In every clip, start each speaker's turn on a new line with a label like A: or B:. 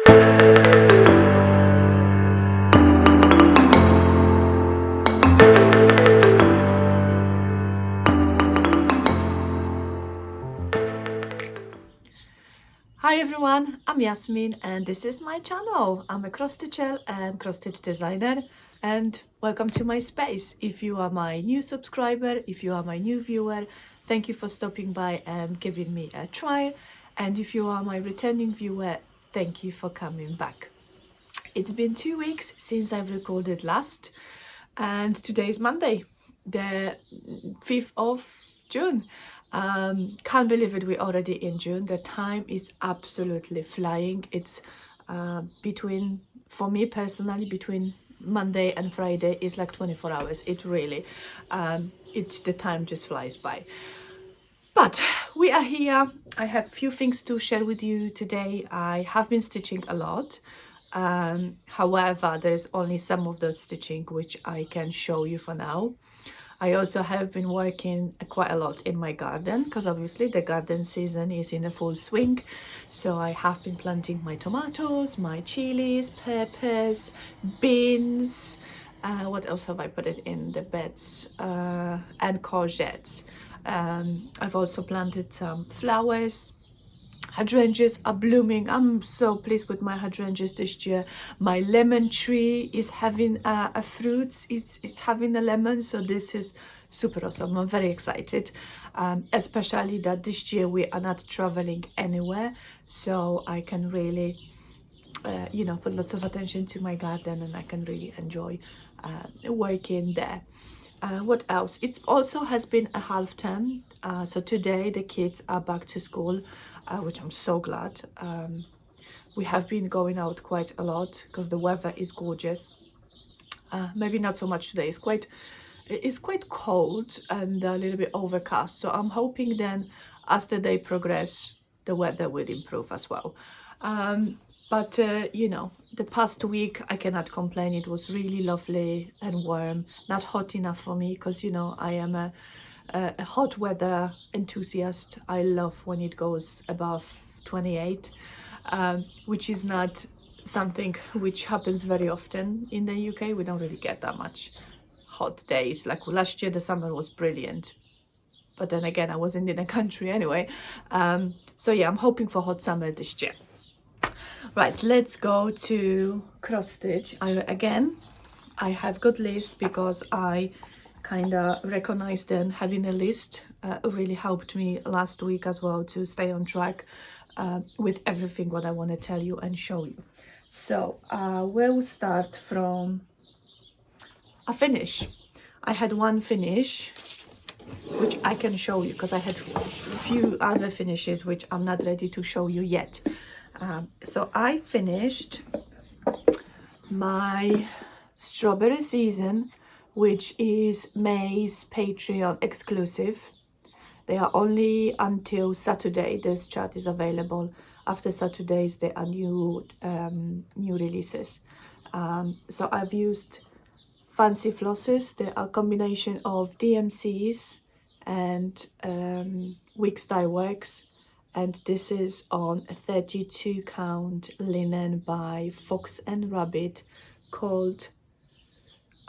A: Hi everyone, I'm Yasmin and this is my channel. I'm a cross-stitcher and cross-stitch designer, and welcome to my space. If you are my new subscriber, if you are my new viewer, thank you for stopping by and giving me a try. And if you are my returning viewer, thank you for coming back. It's been 2 weeks since I've recorded last, and today is Monday, the 5th of June. Can't believe it, we're already in June. The time is absolutely flying. It's between, for me personally, between Monday and Friday is like 24 hours. It really, the time just flies by. But we are here. I have a few things to share with you today. I have been stitching a lot. However, there's only some of those stitching which I can show you for now. I also have been working quite a lot in my garden because obviously the garden season is in a full swing. So I have been planting my tomatoes, my chilies, peppers, beans. What else have I put it in the beds? And courgettes. I've also planted some flowers. Hydrangeas are blooming. I'm so pleased with my hydrangeas this year. My lemon tree is having a fruit. It's having a lemon, so this is super awesome. I'm very excited, especially that this year we are not traveling anywhere, so I can really put lots of attention to my garden, and I can really enjoy working there. What else? It also has been a half term, so today the kids are back to school, which I'm so glad. We have been going out quite a lot because the weather is gorgeous. Maybe not so much today. It's quite cold and a little bit overcast, so I'm hoping then as the day progress the weather will improve as well. But the past week I cannot complain. It was really lovely and warm, not hot enough for me because I am a hot weather enthusiast. I love when it goes above 28, which is not something which happens very often in the UK. We don't really get that much hot days. Like last year the summer was brilliant, but then again I wasn't in the country anyway. So yeah, I'm hoping for hot summer this year. Right, let's go to cross stitch. I have got list because I kind of recognized then having a list really helped me last week as well to stay on track with everything what I want to tell you and show you. So we'll start from a finish. I had one finish which I can show you because I had a few other finishes which I'm not ready to show you yet. So I finished my strawberry season, which is May's Patreon exclusive. They are only until Saturday. This chart is available. After Saturdays there are new releases. So I've used fancy flosses. They are a combination of DMCs and Wix dye works, and this is on a 32 count linen by Fox and Rabbit called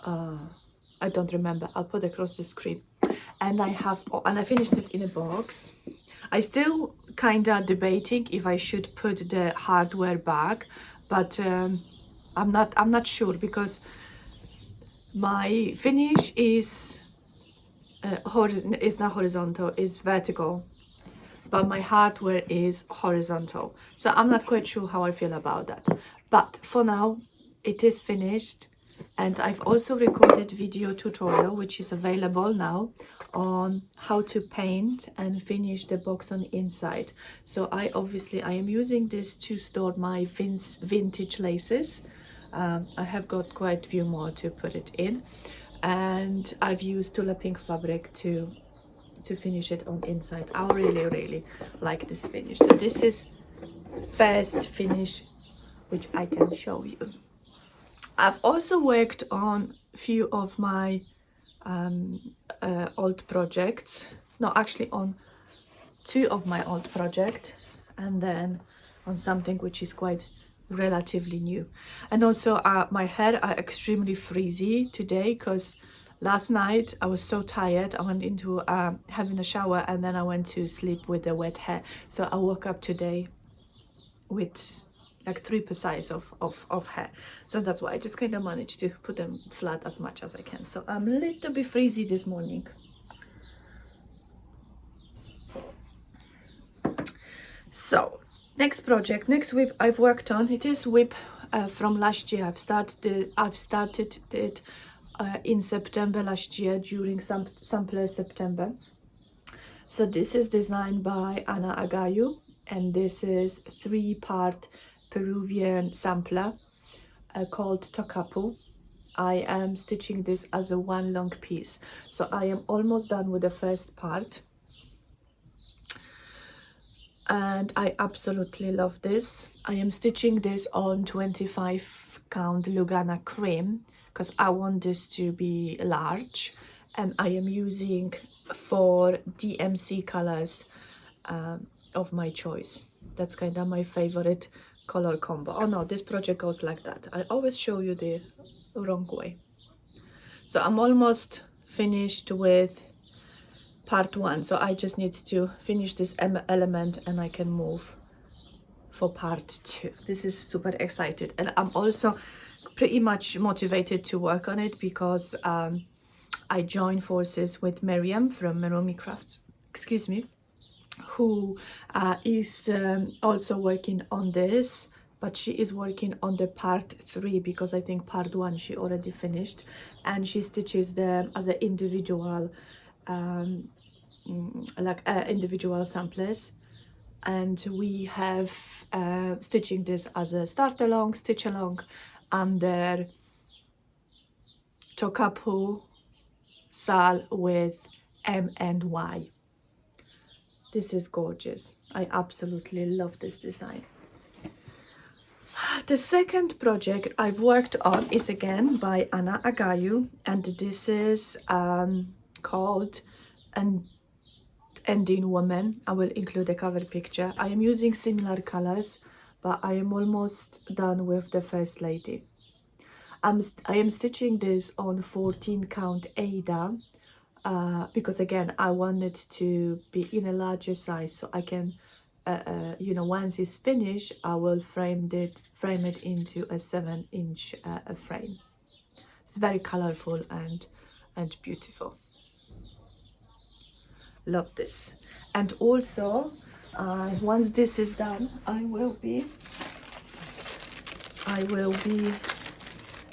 A: I don't remember. I'll put across the screen. And I finished it in a box. I still kind of debating if I should put the hardware back, but I'm not sure because my finish is not horizontal, it's vertical, but my hardware is horizontal, so I'm not quite sure how I feel about that. But for now it is finished, and I've also recorded video tutorial which is available now on how to paint and finish the box on inside. So I am using this to store my vintage laces. I have got quite a few more to put it in, and I've used Tula Pink fabric to finish it on inside. I really like this finish. So this is first finish which I can show you. I've also worked on a few of my old projects. No, actually on 2 of my old projects, and then on something which is quite relatively new. And also my hair are extremely frizzy today because last night I was so tired. I went into having a shower and then I went to sleep with the wet hair. So I woke up today with like 3 size of hair. So that's why I just kind of managed to put them flat as much as I can. So I'm a little bit frizzy this morning. So next project, next whip I've worked on, it is whip from last year. I've started it in September last year, during Sampler September. So this is designed by Anna Agayu, and this is 3-part Peruvian sampler called Tokapu. I am stitching this as a 1 long piece, so I am almost done with the first part. And I absolutely love this. I am stitching this on 25 count Lugana cream because I want this to be large, and I am using 4 DMC colors of my choice. That's kind of my favorite color combo. Oh no, this project goes like that. I always show you the wrong way. So I'm almost finished with part 1, so I just need to finish this element and I can move for part 2. This is super excited, and I'm also pretty much motivated to work on it because I joined forces with Miriam from Merumi Crafts, excuse me, who is also working on this, but she is working on the part 3 because I think part 1 she already finished, and she stitches them as an individual individual samplers, and we have stitching this as a start along, stitch along under Tokapu Sal with M and Y. This is gorgeous. I absolutely love this design. The second project I've worked on is again by Anna Agayu, and this is called Andean Woman. I will include a cover picture. I am using similar colors, but I am almost done with the First Lady. I am stitching this on 14 count Ada because again I wanted to be in a larger size, so I can you know, once it's finished I will frame it into a 7-inch frame. It's very colorful and beautiful. Love this. And also once this is done, I will be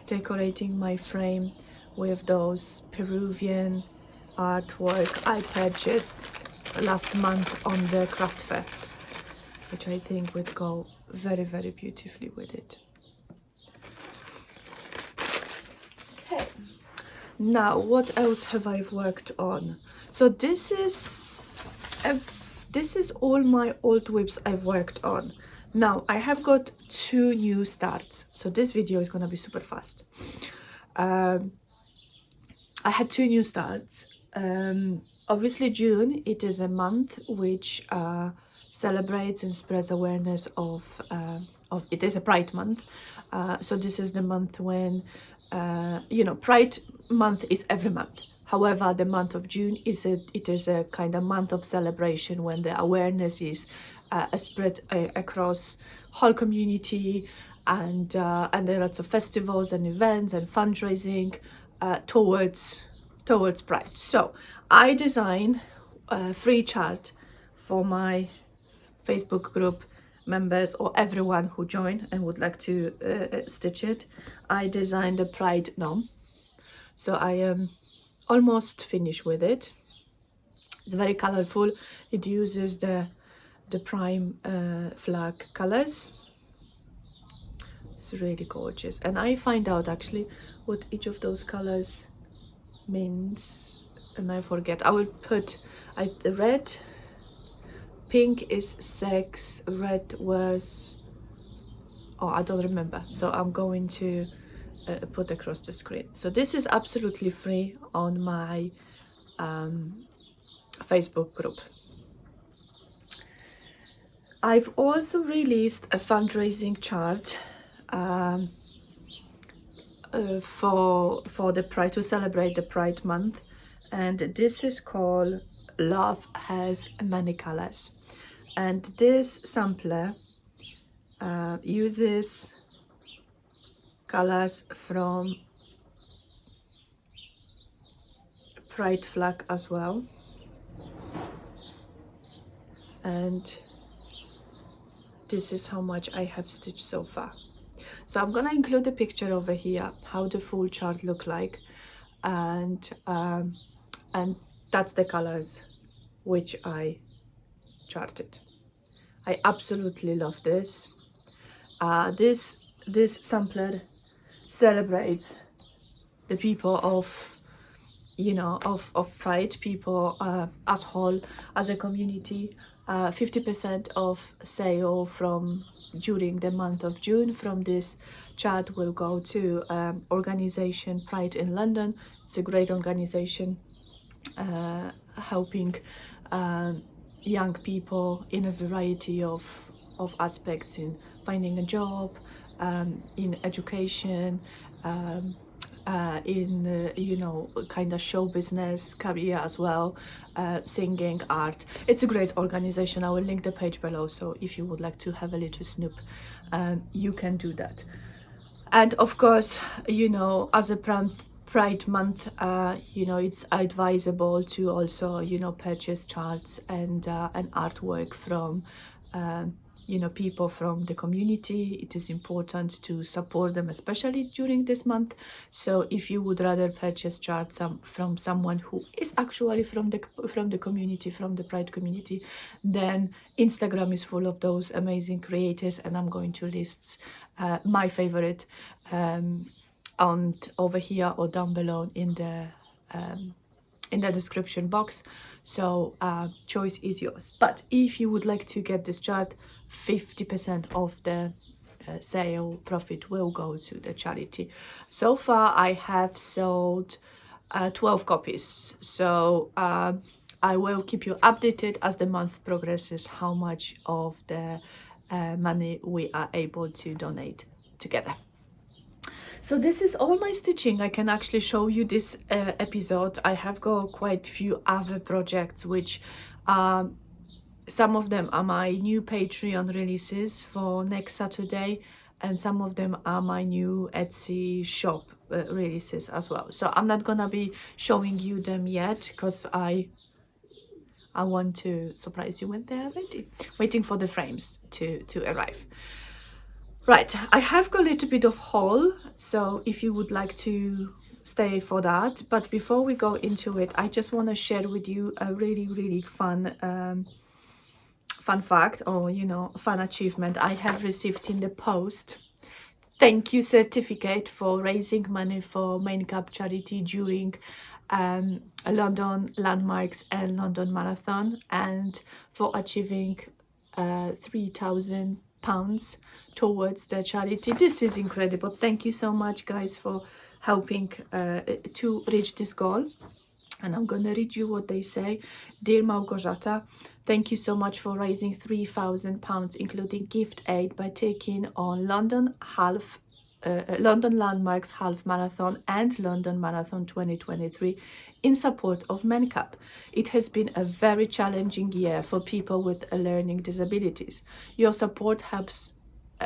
A: decorating my frame with those Peruvian artwork I purchased last month on the craft fair, which I think would go very, very beautifully with it. Okay, now what else have I worked on? So this is all my old whips I've worked on. Now I have got 2 new starts, so this video is gonna be super fast. I had 2 new starts. Obviously June, it is a month which celebrates and spreads awareness of it is a Pride month, so this is the month when you know, Pride month is every month. However, the month of June is a kind of month of celebration when the awareness is spread across whole community, and there are lots of festivals and events and fundraising towards Pride. So I designed a free chart for my Facebook group members or everyone who joined and would like to stitch it. I designed a Pride GNOME, so I am almost finished with it. It's very colorful. It uses the prime flag colors. It's really gorgeous, and I find out actually what each of those colors means, and I forget. I will put red, pink is sex, red was, oh, I don't remember, so I'm going to put across the screen. So this is absolutely free on my Facebook group. I've also released a fundraising chart um, for the Pride, to celebrate the Pride month, and this is called Love Has Many Colors. And this sampler uses colors from Pride flag as well, and this is how much I have stitched so far. So I'm gonna include a picture over here how the full chart look like, and that's the colors which I charted. I absolutely love this. This sampler celebrates the people of, you know, of Pride, people as whole, as a community. 50% of sale from during the month of June from this chart will go to organization Pride in London. It's a great organization helping young people in a variety of aspects, in finding a job, in education, in you know, kind of show business career as well, singing, art. It's a great organization. I will link the page below, so if you would like to have a little snoop, you can do that. And of course, you know, as a Pride month, you know, it's advisable to also, you know, purchase charts and artwork from you know, people from the community. It is important to support them, especially during this month. So if you would rather purchase charts from someone who is actually from the community, from the Pride community, then Instagram is full of those amazing creators, and I'm going to list my favorite on over here or down below in the description box. So choice is yours. But if you would like to get this chart, 50% of the sale profit will go to the charity. So far I have sold 12 copies, so I will keep you updated as the month progresses how much of the money we are able to donate together. So this is all my stitching. I can actually show you this episode. I have got quite a few other projects, which some of them are my new Patreon releases for next Saturday, and some of them are my new Etsy shop releases as well. So I'm not gonna be showing you them yet because I want to surprise you when they are ready, waiting for the frames to arrive. Right, I have got a little bit of haul, so if you would like to stay for that. But before we go into it, I just want to share with you a really fun fun fact, or you know, fun achievement I have received in the post. Thank you certificate for raising money for MainCap charity during London Landmarks and London Marathon, and for achieving £3,000 towards the charity. This is incredible. Thank you so much, guys, for helping to reach this goal. And I'm gonna read you what they say. Dear Małgorzata, thank you so much for raising £3,000, including gift aid, by taking on London Landmarks Half Marathon and London Marathon 2023 in support of MenCap. It has been a very challenging year for people with learning disabilities. Your support helps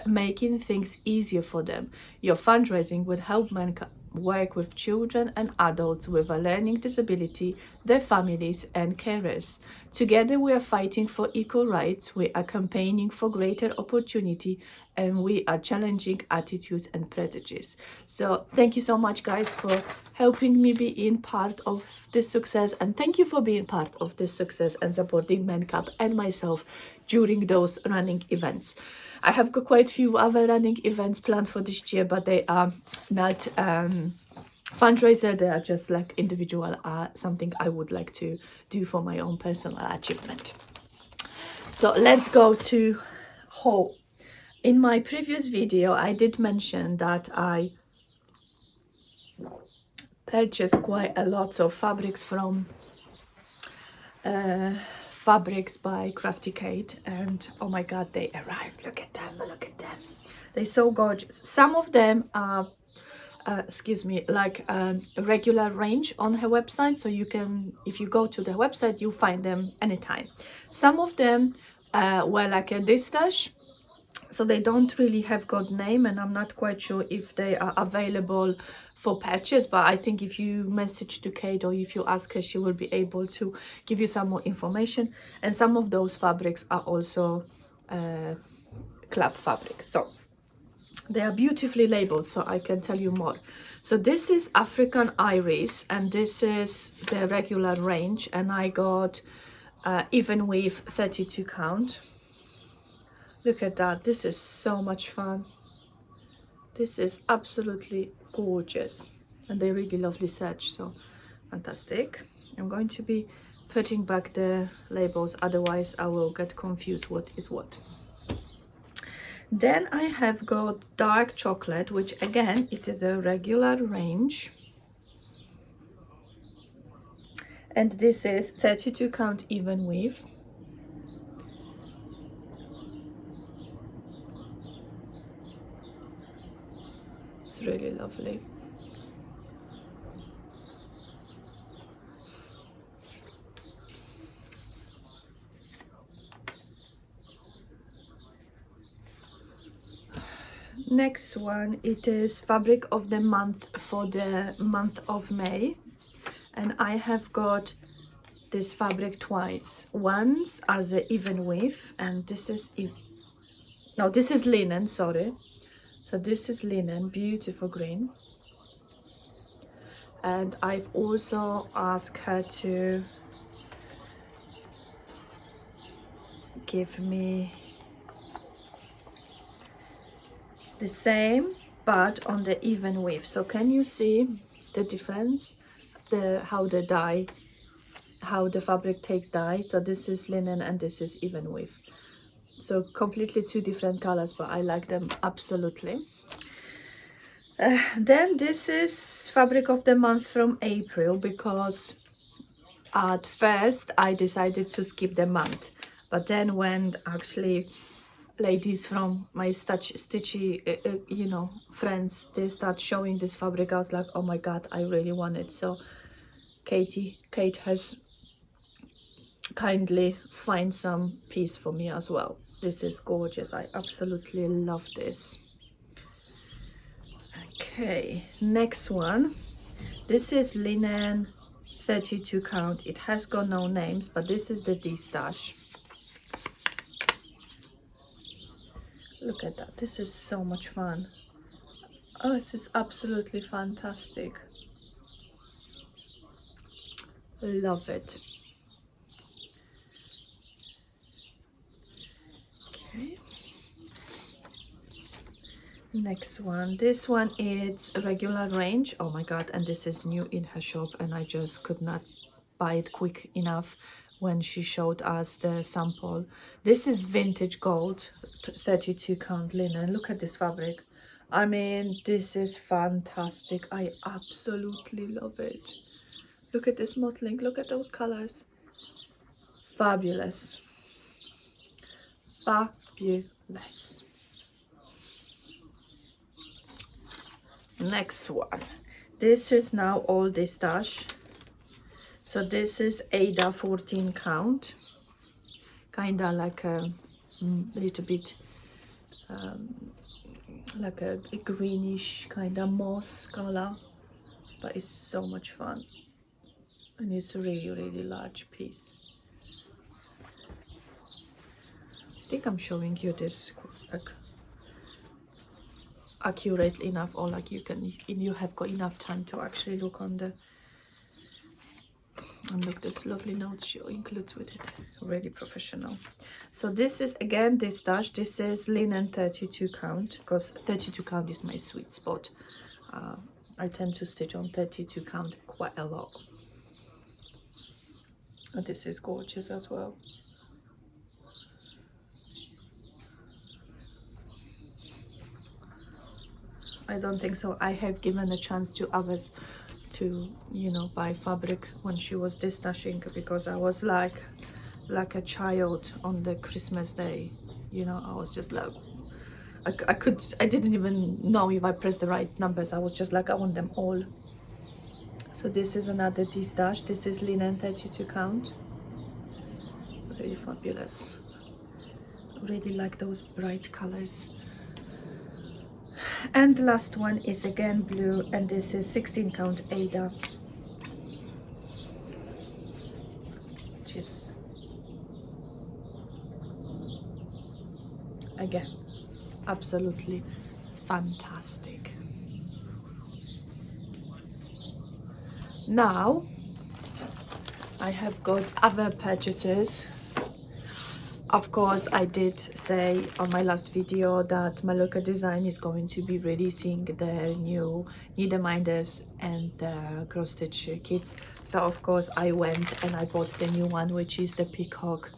A: making things easier for them. Your fundraising would help MenCap work with children and adults with a learning disability, their families and carers. Together we are fighting for equal rights, we are campaigning for greater opportunity, and we are challenging attitudes and prejudices. So thank you so much, guys, for helping me be in part of this success, and thank you for being part of this success and supporting MenCap and myself during those running events. I have got quite a few other running events planned for this year, but they are not fundraiser, they are just like individual, something I would like to do for my own personal achievement. So let's go to haul. In my previous video I did mention that I purchased quite a lot of fabrics from Fabrics by Crafty Kate, and oh my god, they arrived. Look at them, look at them. They're so gorgeous. Some of them are excuse me, like a regular range on her website, so you can, if you go to the website, you find them anytime. Some of them were like a distash, so they don't really have got name, and I'm not quite sure if they are available for patches, but I think if you message to Kate or if you ask her, she will be able to give you some more information. And some of those fabrics are also club fabric, so they are beautifully labeled, so I can tell you more. So this is African Iris, and this is the regular range, and I got even weave 32 count. Look at that, this is so much fun. This is absolutely gorgeous, and they're really lovely serge, so fantastic. I'm going to be putting back the labels, otherwise I will get confused what is what. Then I have got dark chocolate, which again, it is a regular range, and this is 32 count even weave. It's really lovely. Next one, it is fabric of the month for the month of May, and I have got this fabric twice. Once as an even weave, and this is no, this is linen, sorry. So this is linen, beautiful green. And I've also asked her to give me the same but on the even weave. So can you see the difference, how the dye, how the fabric takes dye? So this is linen and this is even weave, so completely two different colors, but I like them absolutely. Then this is fabric of the month from April, because at first I decided to skip the month, but then when actually ladies from my stitchy you know, friends, they start showing this fabric, I was like, oh my god, I really want it. So Kate has kindly find some piece for me as well. This is gorgeous, I absolutely love this. Okay, next one, this is linen 32 count. It has got no names, but this is the D-stash. Look at that, this is so much fun. Oh, this is absolutely fantastic. Love it. Okay, next one, this one is a regular range. Oh my god, and this is new in her shop, and I just could not buy it quick enough when she showed us the sample. This is vintage gold 32 count linen. Look at this fabric, I mean, this is fantastic. I absolutely love it. Look at this mottling, look at those colors, fabulous, fabulous. Next one, this is now all this stash. So this is Ada 14 count, kinda like a little bit like a greenish kind of moss color, but it's so much fun, and it's a really large piece. I think I'm showing you this like accurate enough, or like you have got enough time to actually look on the, and look, this lovely notes she includes with it, really professional. So this is again this stash. This is linen 32 count, because 32 count is my sweet spot. I tend to stitch on 32 count quite a lot. And this is gorgeous as well. I don't think so I have given a chance to others to, you know, buy fabric when she was distashing, because I was like a child on the Christmas day, you know. I was just like, I didn't even know if I pressed the right numbers. I was just like, I want them all. So this is another D-stash. This is linen 32 count. Really fabulous. Really like those bright colors. And the last one is again blue, and this is 16 count Ada, which is again absolutely fantastic. Now I have got other purchases. Of course, I did say on my last video that Mallorca Design is going to be releasing their new needleminders and the cross stitch kits. So of course I went and I bought the new one, which is the Peacock.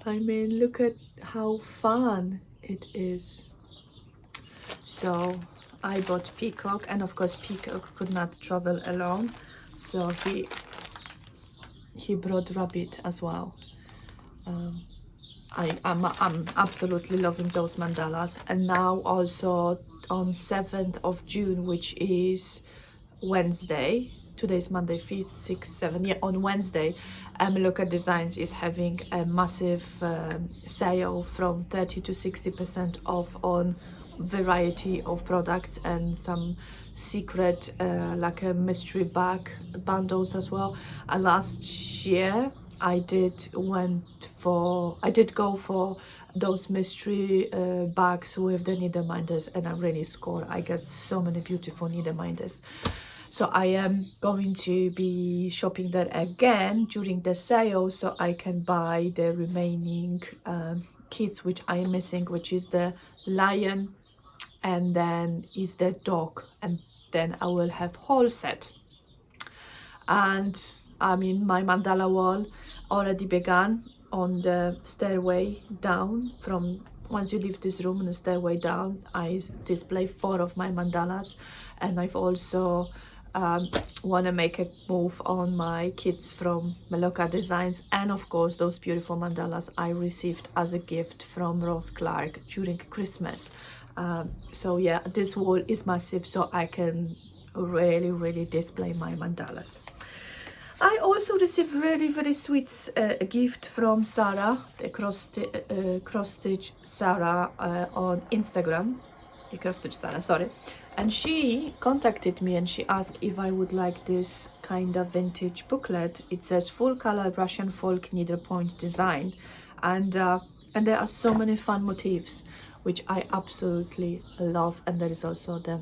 A: I mean, look at how fun it is. So I bought Peacock, and of course Peacock could not travel alone, so he brought Rabbit as well. I'm absolutely loving those mandalas. And now also on 7th of June, which is Wednesday, today's Monday, 5th, 6th, 7th, yeah, on Wednesday, Mallorca Designs is having a massive sale from 30 to 60% off on variety of products, and some secret like a mystery bag bundles as well. Last year I did go for those mystery bags with the needleminders, and I really scored. I got so many beautiful needleminders. So I am going to be shopping there again during the sale, so I can buy the remaining kits which I am missing, which is the lion, and then is the dog, and then I will have whole set. And I mean, my mandala wall already began on the stairway down. From once you leave this room, on the stairway down, I display 4 of my mandalas, and I've also want to make a move on my kits from Mallorca Designs, and of course those beautiful mandalas I received as a gift from Rose Clark during Christmas. So yeah, this wall is massive, so I can really display my mandalas. I also received really very sweet gift from Sarah, the cross stitch Sarah on Instagram, the cross stitch Sarah, sorry. And she contacted me and she asked if I would like this kind of vintage booklet. It says full color Russian folk needlepoint design, and there are so many fun motifs which I absolutely love, and there is also the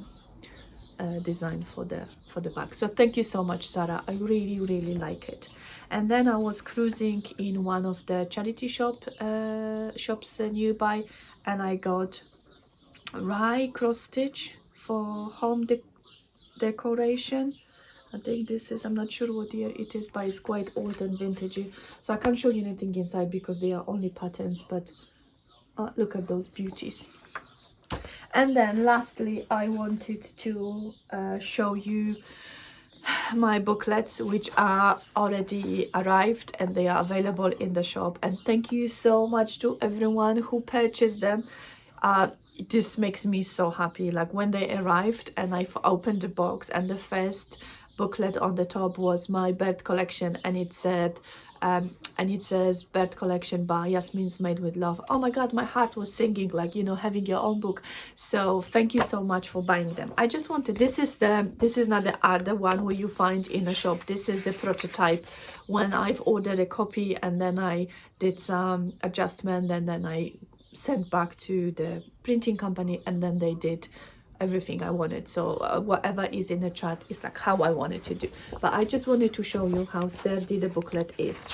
A: design for the back. So thank you so much, Sarah. I really like it. And then I was cruising in one of the charity shops nearby, and I got rye cross stitch for home decoration. I think this is, I'm not sure what year it is, but it's quite old and vintagey, so I can't show you anything inside because they are only patterns, but look at those beauties. And then lastly, I wanted to show you my booklets, which are already arrived and they are available in the shop. And thank you so much to everyone who purchased them. This makes me so happy. Like when they arrived and I opened the box, and the first booklet on the top was my bird collection, and it said it says bird collection by Yasmin'sMadewithLove. Oh my god, my heart was singing, like, you know, having your own book. So thank you so much for buying them. I just wanted, this is not the other one where you find in a shop. This is the prototype when I've ordered a copy, and then I did some adjustment, and then I sent back to the printing company, and then they did everything I wanted. So whatever is in the chart is like how I wanted to do. But I just wanted to show you how sturdy the booklet is.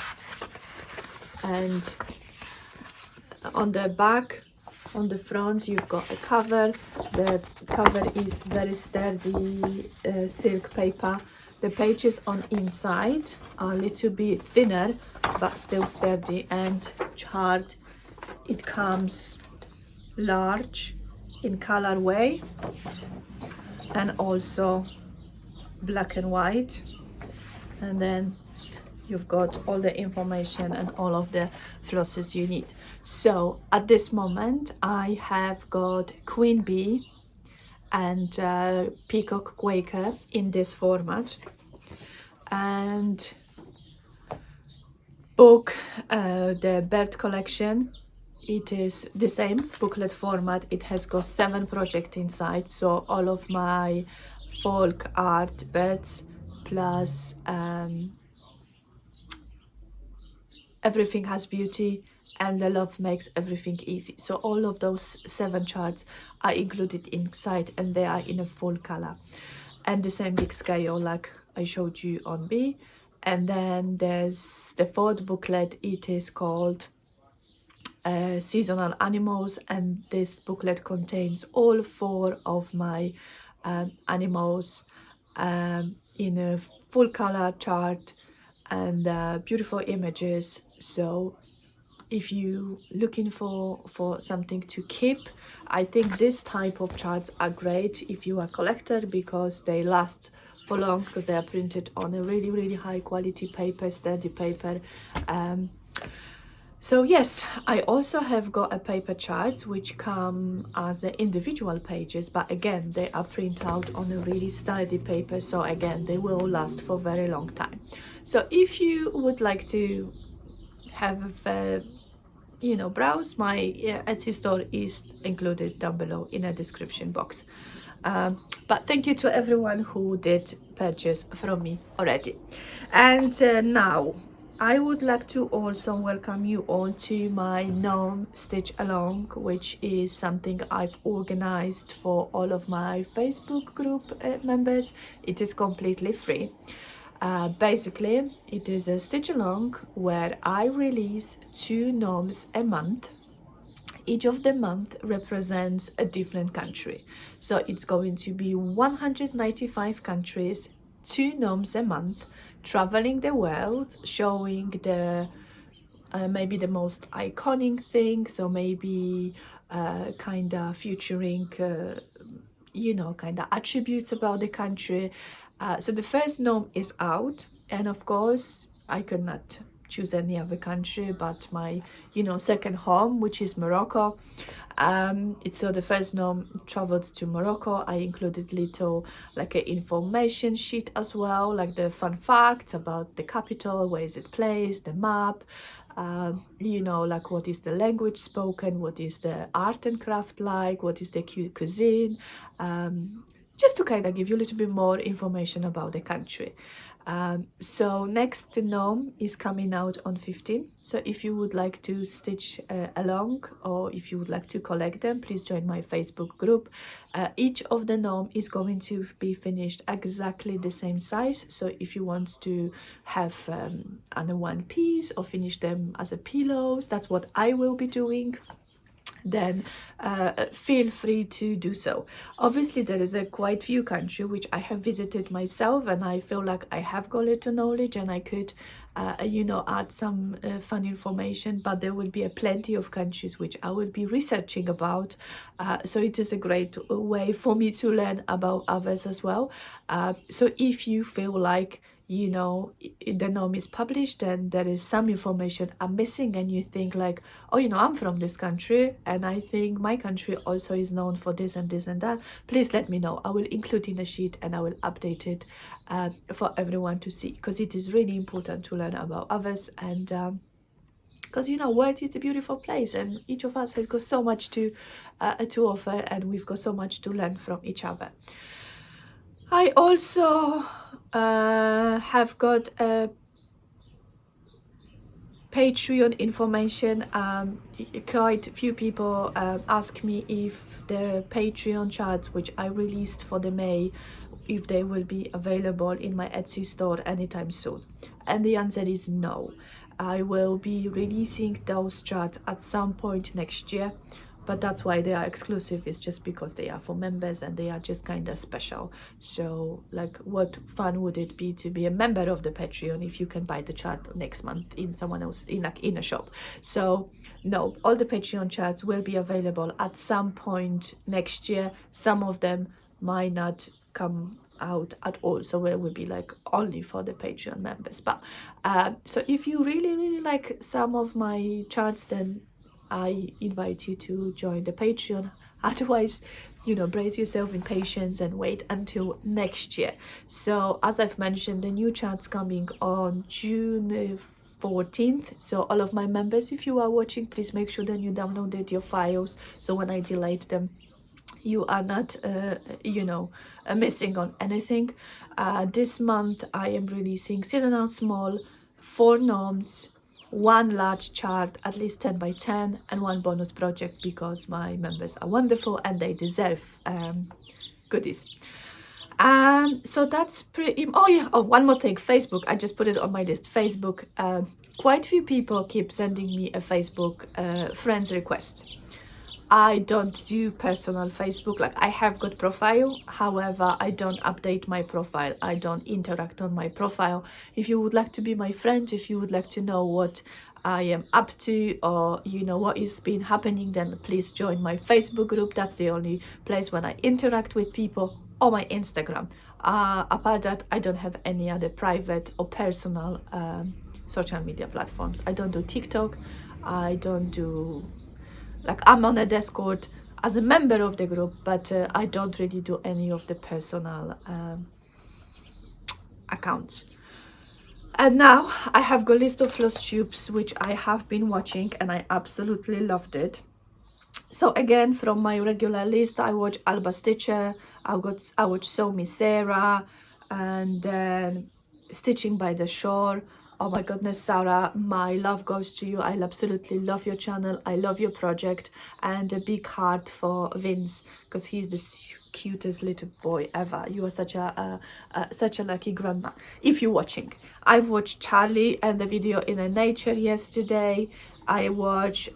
A: And on the back, on the front, you've got a cover. The cover is very sturdy silk paper. The pages on inside are a little bit thinner but still sturdy, and chart, it comes large in colorway and also black and white, and then you've got all the information and all of the flosses you need. So at this moment I have got Queen Bee and Peacock Quaker in this format, and book the bird collection. It is the same booklet format. It has got 7 projects inside, so all of my folk art birds plus everything has beauty, and the love makes everything easy. So all of those 7 charts are included inside, and they are in a full color and the same big scale like I showed you on B. And then there's the 4th booklet. It is called Seasonal Animals, and this booklet contains all 4 of my animals in a full color chart and beautiful images. So if you looking for something to keep, I think this type of charts are great if you are a collector, because they last for long, because they are printed on a really high quality paper, sturdy paper. So yes, I also have got a paper charts which come as individual pages, but again they are printed out on a really sturdy paper, so again they will last for a very long time. So if you would like to have you know, browse, my Etsy store is included down below in a description box. But thank you to everyone who did purchase from me already. And now I would like to also welcome you all to my GNOME Stitch Along, which is something I've organized for all of my Facebook group members. It is completely free. Basically, it is a stitch along where I release 2 gnomes a month. Each of the month represents a different country. So it's going to be 195 countries, 2 gnomes a month, traveling the world, showing the maybe the most iconic things, or maybe kind of featuring you know, kind of attributes about the country. So the first gnome is out, and of course I could not choose any other country but my, you know, second home, which is Morocco. So the first gnome traveled to Morocco. I included little like an information sheet as well, like the fun facts about the capital, where is it placed, the map, you know, like what is the language spoken, what is the art and craft like, what is the cuisine, just to kind of give you a little bit more information about the country. So next gnome is coming out on 15. So if you would like to stitch along, or if you would like to collect them, please join my Facebook group. Each of the gnome is going to be finished exactly the same size. So if you want to have under one piece or finish them as a pillows, that's what I will be doing. Then feel free to do so. Obviously there is a quite few countries which I have visited myself, and I feel like I have got little knowledge and I could you know, add some fun information, but there will be a plenty of countries which I will be researching about, so it is a great way for me to learn about others as well. So if you feel like, you know, the gnome is published and there is some information I'm missing, and you think like, oh, you know, I'm from this country and I think my country also is known for this and this and that, please let me know. I will include in a sheet and I will update it for everyone to see, because it is really important to learn about others. And because, you know, world is a beautiful place and each of us has got so much to offer, and we've got so much to learn from each other. I also have got a Patreon information. Quite a few people ask me if the Patreon charts which I released for the May, if they will be available in my Etsy store anytime soon, and the answer is no. I will be releasing those charts at some point next year, but that's why they are exclusive. It's just because they are for members and they are just kind of special. So like, what fun would it be to be a member of the Patreon if you can buy the chart next month in someone else, in like in a shop? So no, all the Patreon charts will be available at some point next year. Some of them might not come out at all, so it will be like only for the Patreon members. But so if you really like some of my charts, then I invite you to join the Patreon. Otherwise, you know, brace yourself in patience and wait until next year. So as I've mentioned, the new chart's coming on June 14th. So all of my members, if you are watching, please make sure that you downloaded your files, so when I delete them, you are not you know, missing on anything. This month I am releasing seasonal small, 4 gnomes, 1 large chart, at least 10 by 10, and 1 bonus project, because my members are wonderful and they deserve goodies. So that's pretty. Oh yeah, oh, one more thing, Facebook. I just put it on my list. Facebook. Quite few people keep sending me a Facebook friends request. I don't do personal Facebook. Like, I have got profile, however I don't update my profile, I don't interact on my profile. If you would like to be my friend, if you would like to know what I am up to, or you know what is been happening, then please join my Facebook group. That's the only place when I interact with people, or my Instagram. Apart that, I don't have any other private or personal social media platforms. I don't do TikTok, I don't do, like, I'm on a Discord as a member of the group, but I don't really do any of the personal accounts. And now I have got a list of Flosstubes which I have been watching, and I absolutely loved it. So again, from my regular list, I watch Alba Stitcher, I watch Sew Me Sarah, and then Stitching by the Shore. Oh my goodness, Sarah, my love goes to you. I absolutely love your channel, I love your project, and a big heart for Vince, because he's the cutest little boy ever. You are such a lucky grandma. If you're watching, I watched Charlie and the video in a nature yesterday. I watched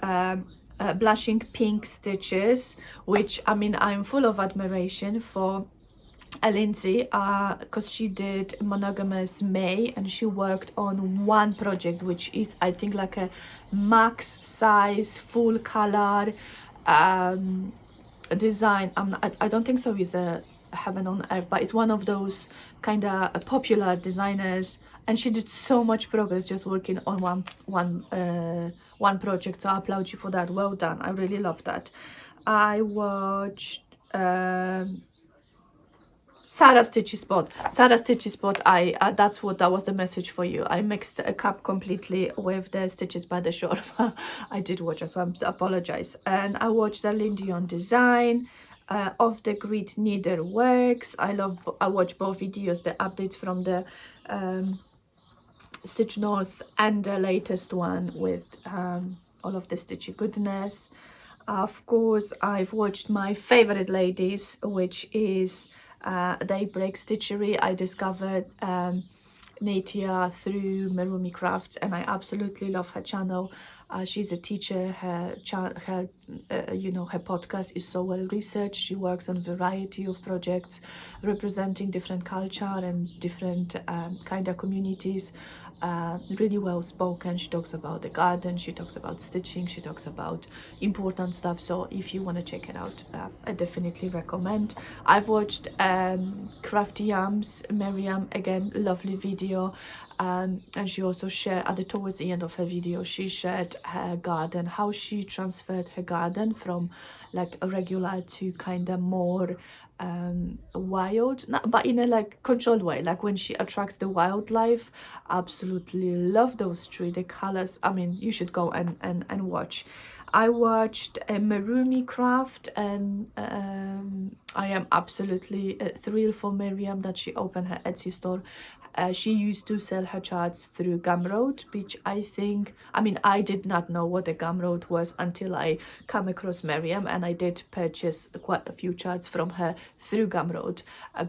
A: blushing pink stitches, which, I mean, I'm full of admiration for Lindsay, because she did monogamous May, and she worked on one project which is, I think, like a max size full color design. I don't think so is a heaven on earth, but it's one of those kind of popular designers, and she did so much progress just working on one project, so I applaud you for that. Well done, I really love that. I watched Sarah Stitchy Spot. Sarah Stitchy Spot, that was the message for you. I mixed a cup completely with the Stitches by the Shore. I did watch as well, I apologize. And I watched the Lindion design, Off the Grid Needleworks. I watch both videos, the updates from the Stitch North and the latest one with all of the Stitchy goodness. Of course, I've watched my favorite ladies, which is Daybreak Stitchery. I discovered Natia through Merumi Crafts, and I absolutely love her channel. She's a teacher. Her you know, her podcast is so well researched. She works on a variety of projects representing different culture and different kind of communities. Really well spoken. She talks about the garden, she talks about stitching, she talks about important stuff. So if you want to check it out, I definitely recommend. I've watched Crafty Yams, Miriam, again, lovely video. And she also shared towards the end of her video, she shared her garden, how she transferred her garden from like a regular to kind of more wild, but in a like controlled way, like when she attracts the wildlife. Absolutely love those trees, the colors. I mean, you should go and watch. I watched a Merumi Craft, and I am absolutely thrilled for Miriam that she opened her Etsy store. She used to sell her charts through Gumroad, which I think, I mean, I did not know what a Gumroad was until I come across Miriam, and I did purchase quite a few charts from her through Gumroad.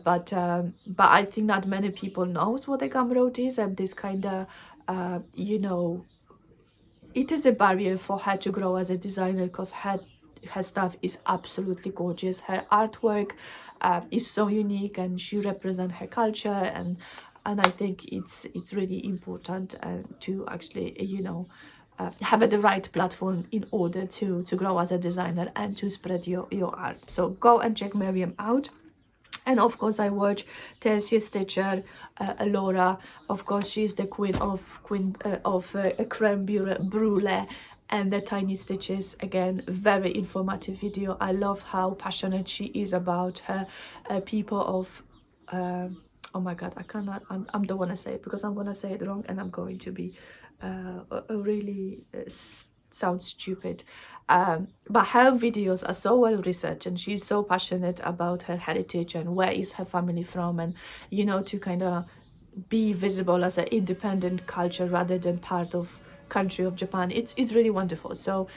A: But I think not many people knows what a Gumroad is, and this kind of, you know, it is a barrier for her to grow as a designer, because her stuff is absolutely gorgeous. Her artwork is so unique, and she represents her culture, and I think it's really important to actually, you know, have the right platform in order to grow as a designer and to spread your art. So go and check Miriam out. And of course I watch Tercia Stitcher, Laura. Of course she's the queen of creme brulee and the tiny stitches. Again, very informative video. I love how passionate she is about her people of oh my god, I cannot, I don't want to say it because I'm gonna say it wrong and I'm going to be really sound stupid. But her videos are so well researched, and she's so passionate about her heritage and where is her family from, and you know, to kind of be visible as an independent culture rather than part of country of Japan. It's really wonderful. So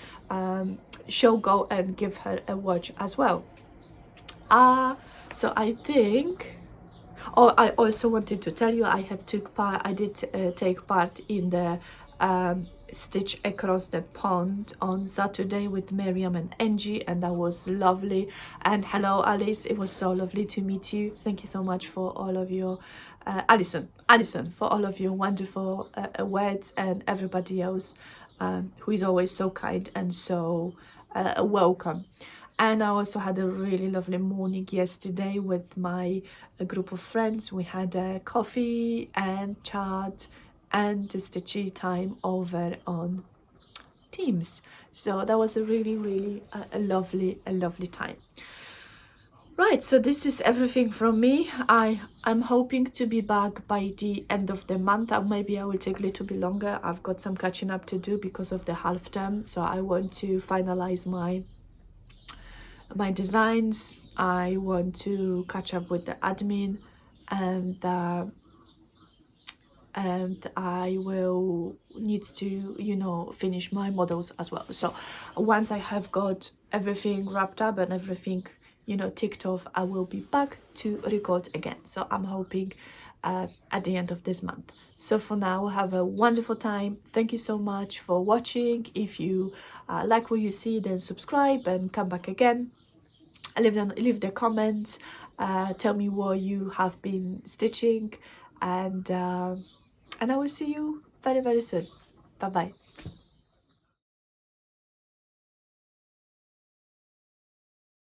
A: she'll go and give her a watch as well. So I think, oh, I also wanted to tell you I did take part in the Stitch Across the Pond on Saturday with Miriam and Angie, and that was lovely. And hello Alice, it was so lovely to meet you. Thank you so much for all of your Alison, for all of your wonderful words, and everybody else who is always so kind and so welcome. And I also had a really lovely morning yesterday with my group of friends. We had a coffee and chat and a stitchy time over on Teams. So that was a really a lovely time. Right, so this is everything from me. I'm hoping to be back by the end of the month, or maybe I will take a little bit longer. I've got some catching up to do because of the half term, so I want to finalize my designs. I want to catch up with the admin, and I will need to, you know, finish my models as well. So once I have got everything wrapped up and everything, you know, ticked off, I will be back to record again. So I'm hoping at the end of this month. So for now, have a wonderful time. Thank you so much for watching. If you like what you see, then subscribe and come back again. Leave the comments, tell me what you have been stitching, and I will see you very soon. Bye bye.